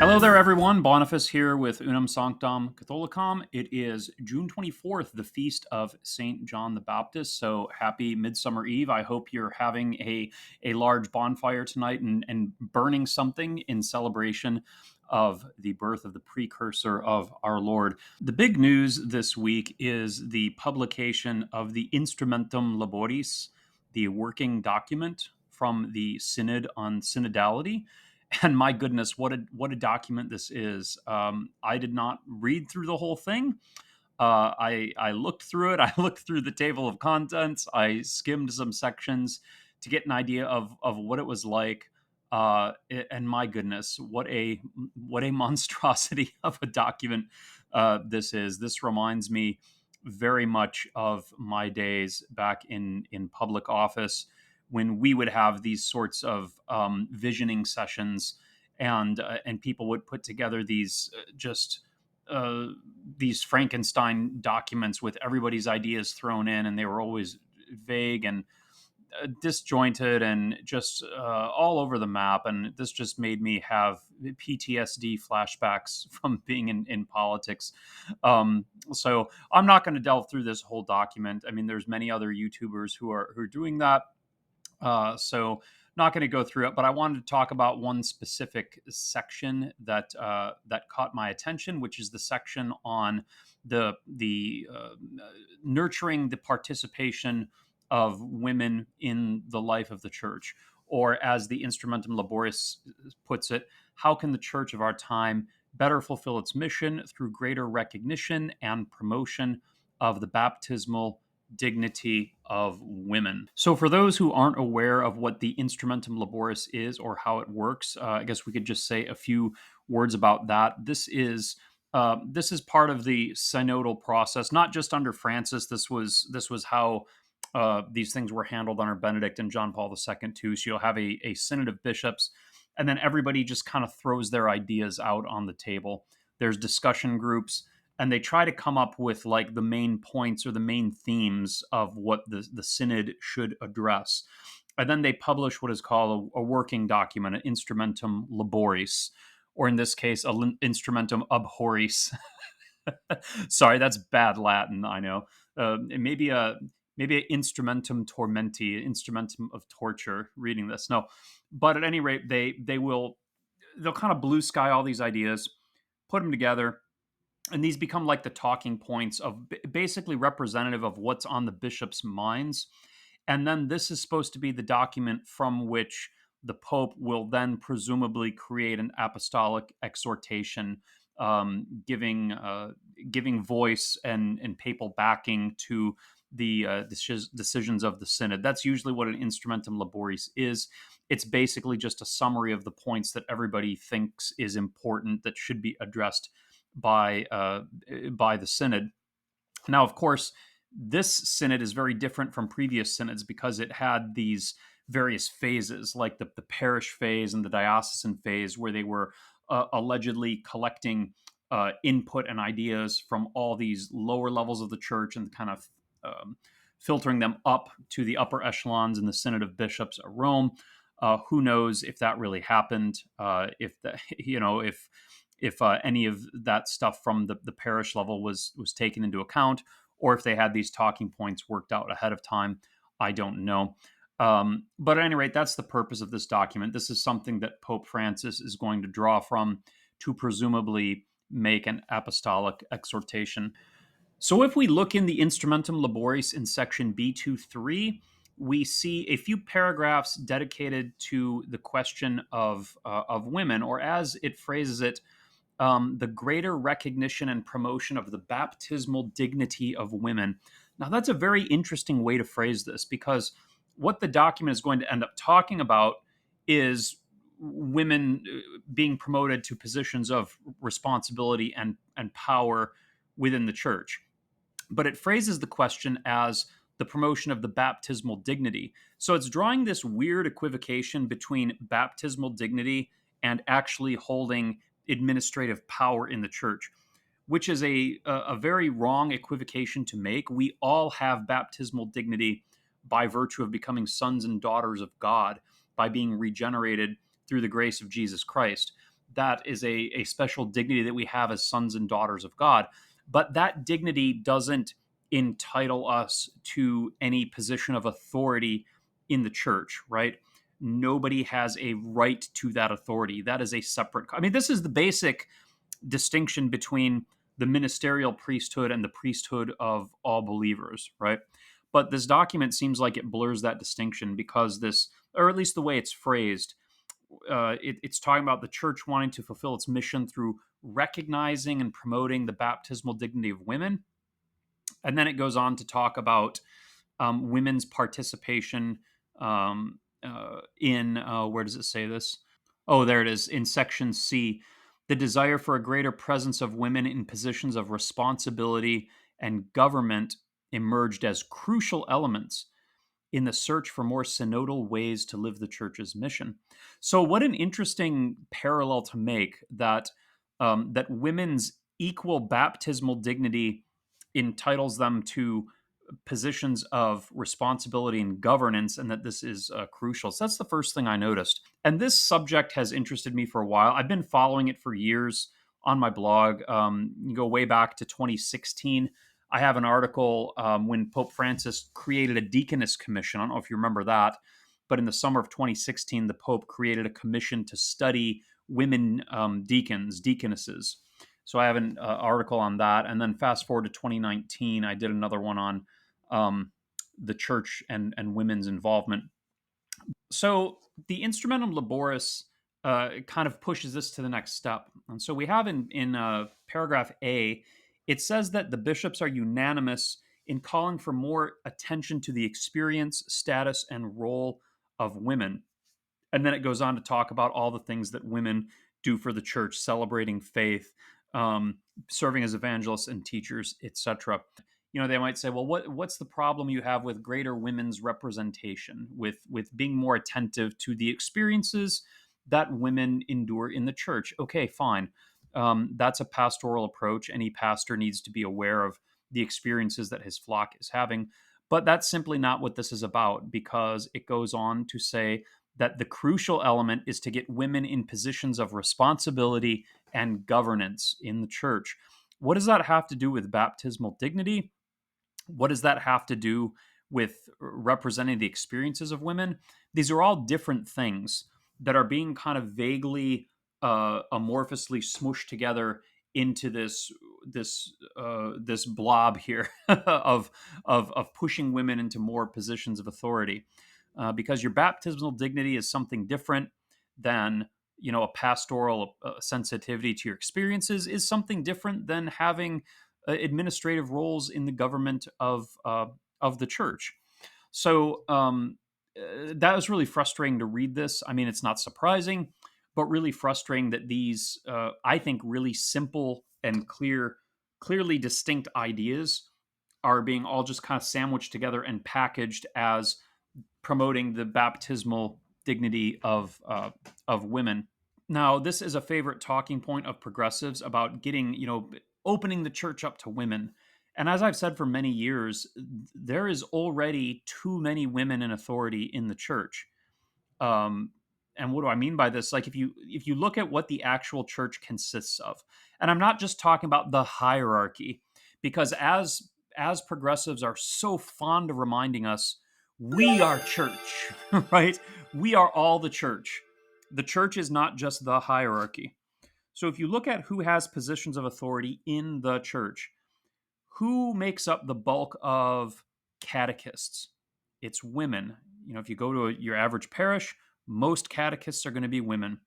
Hello there, everyone. Boniface here with Unam Sanctam Catholicam. It is June 24th, the feast of St. John the Baptist. So happy Midsummer Eve. I hope you're having a large bonfire tonight and burning something in celebration of the birth of the precursor of our Lord. The big news this week is the publication of the Instrumentum Laboris, the working document from the Synod on Synodality. And my goodness, what a document this is! I did not read through the whole thing. I looked through it. I looked through the table of contents. I skimmed some sections to get an idea of what it was like. And my goodness, what a monstrosity of a document this is. This reminds me very much of my days back in public office when we would have these sorts of visioning sessions, and people would put together uh, these Frankenstein documents with everybody's ideas thrown in, and they were always vague and disjointed and just all over the map. And this just made me have PTSD flashbacks from being in politics. So I'm not going to delve through this whole document. I mean, there's many other YouTubers who are doing that. So not going to go through it, but I wanted to talk about one specific section that caught my attention, which is the section on the nurturing the participation of women in the life of the church, or as the Instrumentum Laboris puts it, how can the church of our time better fulfill its mission through greater recognition and promotion of the baptismal dignity of women. So, for those who aren't aware of what the Instrumentum Laboris is or how it works, I guess we could just say a few words about that. This is part of the synodal process, not just under Francis. This was how these things were handled under Benedict and John Paul II too. So you'll have a synod of bishops, and then everybody just kind of throws their ideas out on the table. There's discussion groups, and they try to come up with like the main points or the main themes of what the synod should address. And then they publish what is called a working document, an Instrumentum Laboris, or in this case, Instrumentum Abhoris. Sorry, that's bad Latin, I know. Maybe an Instrumentum Tormenti, Instrumentum of torture. Reading this, no, but at any rate, they'll kind of blue sky all these ideas, put them together, and these become like the talking points of basically representative of what's on the bishop's minds. And then this is supposed to be the document from which the Pope will then presumably create an apostolic exhortation, giving voice and papal backing to the decisions of the synod. That's usually what an Instrumentum Laboris is. It's basically just a summary of the points that everybody thinks is important that should be addressed by the synod. Now, of course, this synod is very different from previous synods because it had these various phases, like the parish phase and the diocesan phase, where they were allegedly collecting input and ideas from all these lower levels of the church and kind of filtering them up to the upper echelons in the Synod of Bishops at Rome. Who knows if that really happened? If any of that stuff from the parish level was taken into account, or if they had these talking points worked out ahead of time. I don't know. But at any rate, that's the purpose of this document. This is something that Pope Francis is going to draw from to presumably make an apostolic exhortation. So if we look in the Instrumentum Laboris in section B23, we see a few paragraphs dedicated to the question of women, or as it phrases it, the greater recognition and promotion of the baptismal dignity of women. Now, that's a very interesting way to phrase this, because what the document is going to end up talking about is women being promoted to positions of responsibility and power within the church. But it phrases the question as the promotion of the baptismal dignity. So it's drawing this weird equivocation between baptismal dignity and actually holding administrative power in the church, which is a very wrong equivocation to make. We all have baptismal dignity by virtue of becoming sons and daughters of God, by being regenerated through the grace of Jesus Christ. that is a special dignity that we have as sons and daughters of God. But that dignity doesn't entitle us to any position of authority in the church, right? Nobody has a right to that authority. That is a separate. I mean, this is the basic distinction between the ministerial priesthood and the priesthood of all believers, right? But this document seems like it blurs that distinction because this, or at least the way it's phrased, it's talking about the church wanting to fulfill its mission through recognizing and promoting the baptismal dignity of women. And then it goes on to talk about women's participation in, where does it say this? Oh, there it is in section C. The desire for a greater presence of women in positions of responsibility and government emerged as crucial elements in the search for more synodal ways to live the church's mission. So, what an interesting parallel to make that that women's equal baptismal dignity entitles them to positions of responsibility and governance, and that this is crucial. So that's the first thing I noticed. And this subject has interested me for a while. I've been following it for years on my blog. You go way back to 2016. I have an article when Pope Francis created a deaconess commission. I don't know if you remember that, but in the summer of 2016, the Pope created a commission to study women deacons, deaconesses. So I have an article on that. And then fast forward to 2019, I did another one on the church and women's involvement. So the Instrumentum Laboris kind of pushes this to the next step. And so we have in paragraph A, it says that the bishops are unanimous in calling for more attention to the experience, status, and role of women. And then it goes on to talk about all the things that women do for the church, celebrating faith, um, serving as evangelists and teachers, etc. They might say, well, what's the problem you have with greater women's representation, with being more attentive to the experiences that women endure in the church? Okay, fine. That's a pastoral approach. Any pastor needs to be aware of the experiences that his flock is having. But that's simply not what this is about, because it goes on to say that the crucial element is to get women in positions of responsibility and governance in the church. What does that have to do with baptismal dignity? What does that have to do with representing the experiences of women? These are all different things that are being kind of vaguely, amorphously smooshed together into this blob here of pushing women into more positions of authority, because your baptismal dignity is something different than a pastoral sensitivity to your experiences is something different than having administrative roles in the government of the church. So that was really frustrating to read this. I mean, it's not surprising, but really frustrating that these, I think, really simple and clearly distinct ideas are being all just kind of sandwiched together and packaged as promoting the baptismal dignity of women. Now, this is a favorite talking point of progressives about getting, opening the church up to women. And as I've said for many years, there is already too many women in authority in the church. Um, and what do I mean by this? Like if you look at what the actual church consists of, and I'm not just talking about the hierarchy, because as progressives are so fond of reminding us, we are church, right? We are all the church. The church is not just the hierarchy. So if you look at who has positions of authority in the church, who makes up the bulk of catechists? It's women. If you go to your average parish, most catechists are going to be women.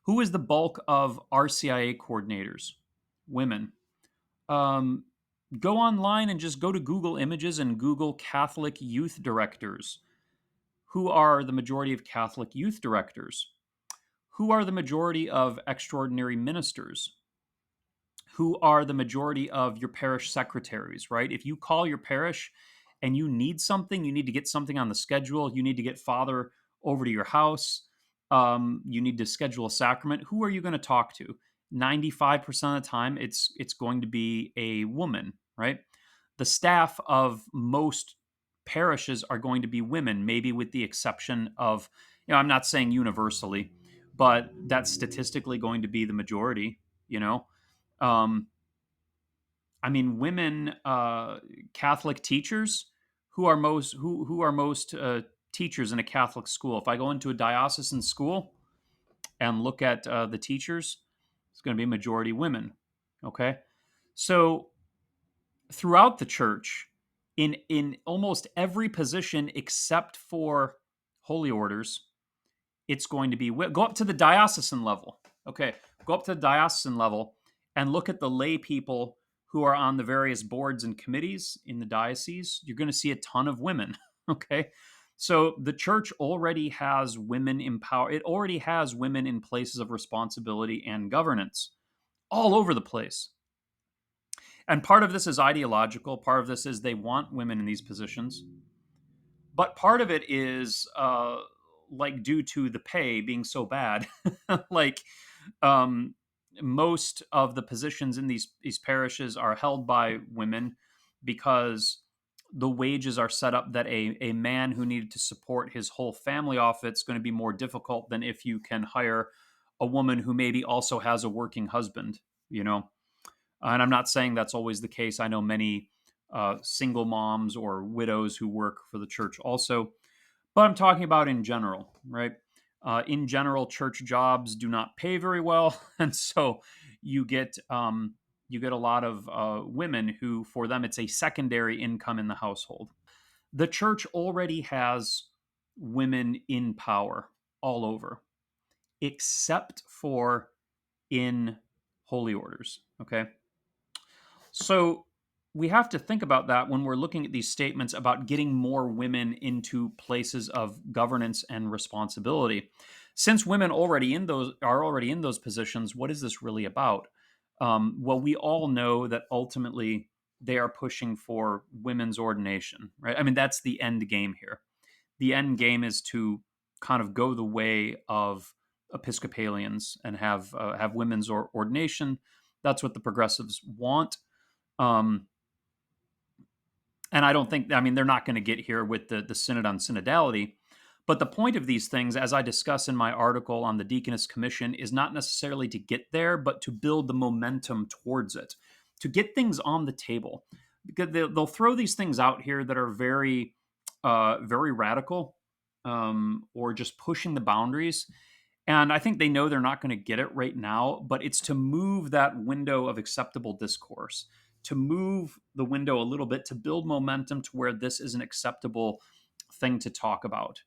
Who is the bulk of RCIA coordinators? Women. Um, Go online and just go to Google Images and Google Catholic youth directors. Who are the majority of Catholic youth directors? Who are the majority of extraordinary ministers? Who are the majority of your parish secretaries, right? If you call your parish and you need something, you need to get something on the schedule, you need to get Father over to your house, you need to schedule a sacrament, who are you going to talk to? 95% of the time, it's going to be a woman, right? The staff of most parishes are going to be women, maybe with the exception of, I'm not saying universally, but that's statistically going to be the majority. You know, um, I mean, women Catholic teachers who are most teachers in a Catholic school. If I go into a diocesan school and look at the teachers, it's going to be a majority women. Okay, so throughout the church, in almost every position except for holy orders, it's going to be go up to the diocesan level. Okay, go up to the diocesan level and look at the lay people who are on the various boards and committees in the diocese. You're going to see a ton of women. Okay, so the church already has women in power. It already has women in places of responsibility and governance all over the place. And part of this is ideological. Part of this is they want women in these positions. But part of it is like due to the pay being so bad. like um, most of the positions in these parishes are held by women because the wages are set up that a man who needed to support his whole family off it's going to be more difficult than if you can hire a woman who maybe also has a working husband, you know. And I'm not saying that's always the case. I know many single moms or widows who work for the church also, but I'm talking about in general, right? In general, church jobs do not pay very well, and so you get you get a lot of women who, for them, it's a secondary income in the household. The church already has women in power all over, except for in holy orders. Okay, so we have to think about that when we're looking at these statements about getting more women into places of governance and responsibility. Since women already in those are already in those positions, what is this really about? Well, we all know that ultimately they are pushing for women's ordination, right? I mean, that's the end game here. The end game is to kind of go the way of Episcopalians and have women's ordination. That's what the progressives want. Um, and I don't think, I mean, they're not going to get here with the Synod on Synodality. But the point of these things, as I discuss in my article on the Deaconess Commission, is not necessarily to get there, but to build the momentum towards it, to get things on the table. Because they'll throw these things out here that are very, very radical, or just pushing the boundaries. And I think they know they're not going to get it right now, but it's to move that window of acceptable discourse, to move the window a little bit, to build momentum to where this is an acceptable thing to talk about.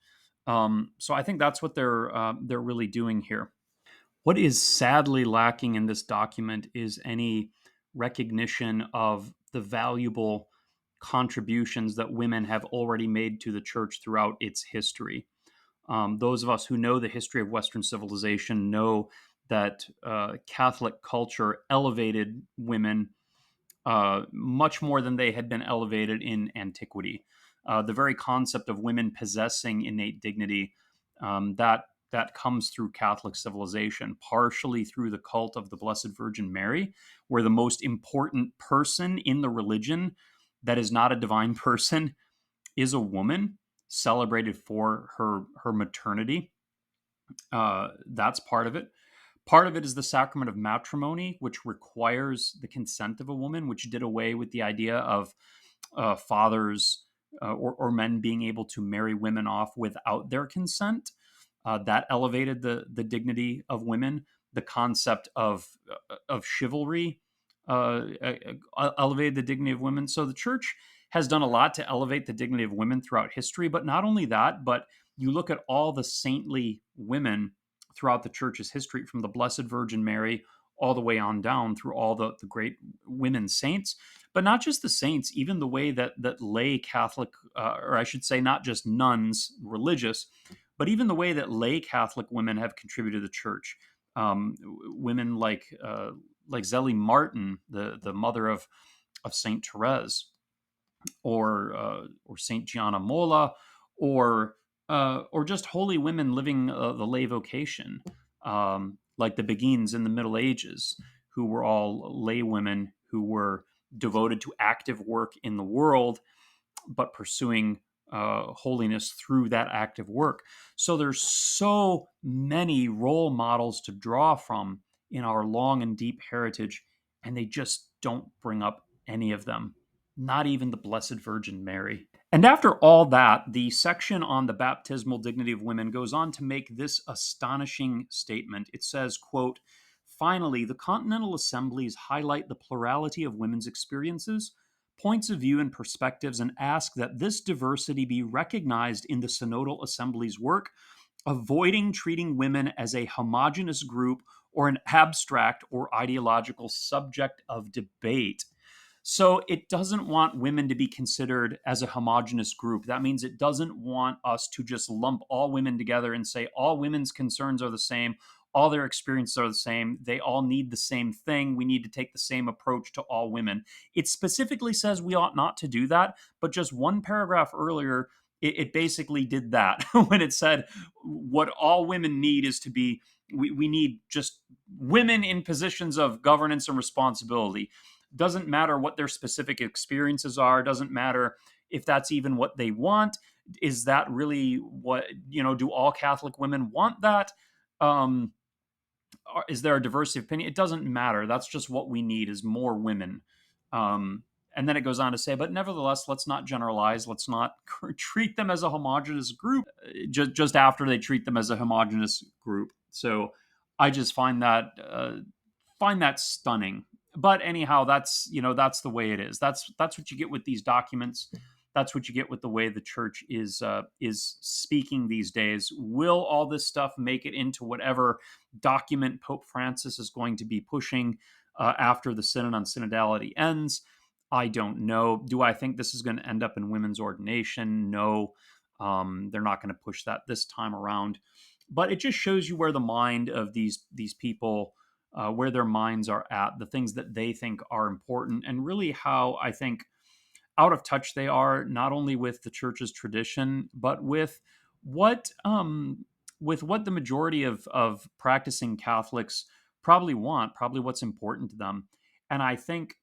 So I think that's what they're really doing here. What is sadly lacking in this document is any recognition of the valuable contributions that women have already made to the church throughout its history. Those of us who know the history of Western civilization know that Catholic culture elevated women much more than they had been elevated in antiquity. The very concept of women possessing innate dignity, that comes through Catholic civilization, partially through the cult of the Blessed Virgin Mary, where the most important person in the religion that is not a divine person is a woman celebrated for her maternity. That's part of it. Part of it is the sacrament of matrimony, which requires the consent of a woman, which did away with the idea of fathers or men being able to marry women off without their consent. That elevated the dignity of women. The concept of chivalry elevated the dignity of women. So the church has done a lot to elevate the dignity of women throughout history. But not only that, but you look at all the saintly women throughout the church's history, from the Blessed Virgin Mary all the way on down through all the great women saints, but not just the saints, even the way that lay Catholic, or I should say, not just nuns, religious, but even the way that lay Catholic women have contributed to the church. Women like Zélie Martin, the mother of Saint Therese, or Saint Gianna Molla, or just holy women living the lay vocation, like the Beguines in the Middle Ages, who were all lay women who were devoted to active work in the world, but pursuing holiness through that active work. So there's so many role models to draw from in our long and deep heritage, and they just don't bring up any of them, not even the Blessed Virgin Mary. And after all that, the section on the baptismal dignity of women goes on to make this astonishing statement. It says, quote, "Finally, the Continental Assemblies highlight the plurality of women's experiences, points of view, and perspectives, and ask that this diversity be recognized in the Synodal Assembly's work, avoiding treating women as a homogeneous group or an abstract or ideological subject of debate." So it doesn't want women to be considered as a homogenous group. That means it doesn't want us to just lump all women together and say all women's concerns are the same, all their experiences are the same, they all need the same thing, we need to take the same approach to all women. It specifically says we ought not to do that, but just one paragraph earlier, it basically did that when it said what all women need is to be, we need just women in positions of governance and responsibility. Doesn't matter what their specific experiences are, doesn't matter if that's even what they want. Is that really what, do all Catholic women want that? Um, is there a diversity of opinion? It doesn't matter. That's just what we need is more women. Um, and then it goes on to say, but nevertheless, let's not generalize. Let's not treat them as a homogenous group just after they treat them as a homogenous group. So I just find that stunning. But anyhow, that's the way it is. That's what you get with these documents. That's what you get with the way the church is speaking these days. Will all this stuff make it into whatever document Pope Francis is going to be pushing after the Synod on Synodality ends? I don't know. Do I think this is going to end up in women's ordination? No. They're not going to push that this time around. But it just shows you where the mind of these people, where their minds are at, the things that they think are important, and really how I think out of touch they are, not only with the church's tradition, but with what the majority of practicing Catholics probably want, probably what's important to them. And I think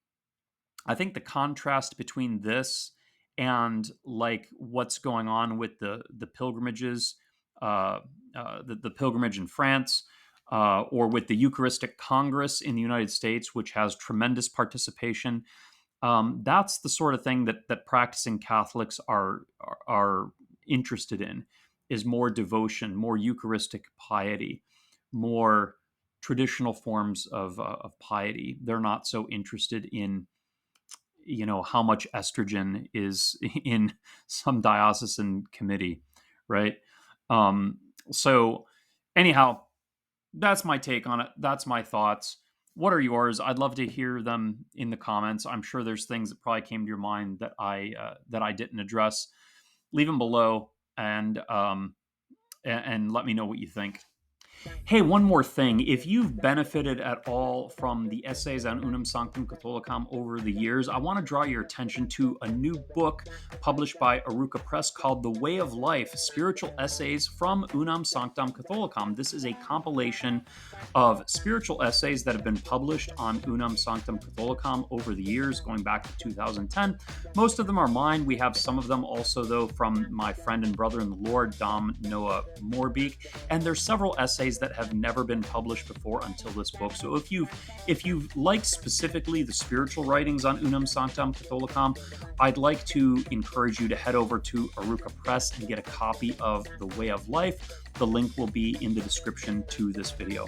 the contrast between this and like what's going on with the pilgrimages, the pilgrimage in France, or with the Eucharistic Congress in the United States, which has tremendous participation. That's the sort of thing that practicing Catholics are interested in, is more devotion, more Eucharistic piety, more traditional forms of piety. They're not so interested in how much estrogen is in some diocesan committee, right? So anyhow, that's my take on it. That's my thoughts. What are yours? I'd love to hear them in the comments. I'm sure there's things that probably came to your mind that I didn't address. Leave them below, and let me know what you think. Hey, one more thing. If you've benefited at all from the essays on Unam Sanctam Catholicam over the years, I want to draw your attention to a new book published by Arouca Press called The Way of Life, Spiritual Essays from Unam Sanctam Catholicam. This is a compilation of spiritual essays that have been published on Unam Sanctam Catholicam over the years, going back to 2010. Most of them are mine. We have some of them also, though, from my friend and brother in the Lord, Dom Noah Morbeek. And there's several essays that have never been published before until this book. So if you've liked specifically the spiritual writings on Unam Sanctam Catholicam, I'd like to encourage you to head over to Arouca Press and get a copy of The Way of Life. The link will be in the description to this video.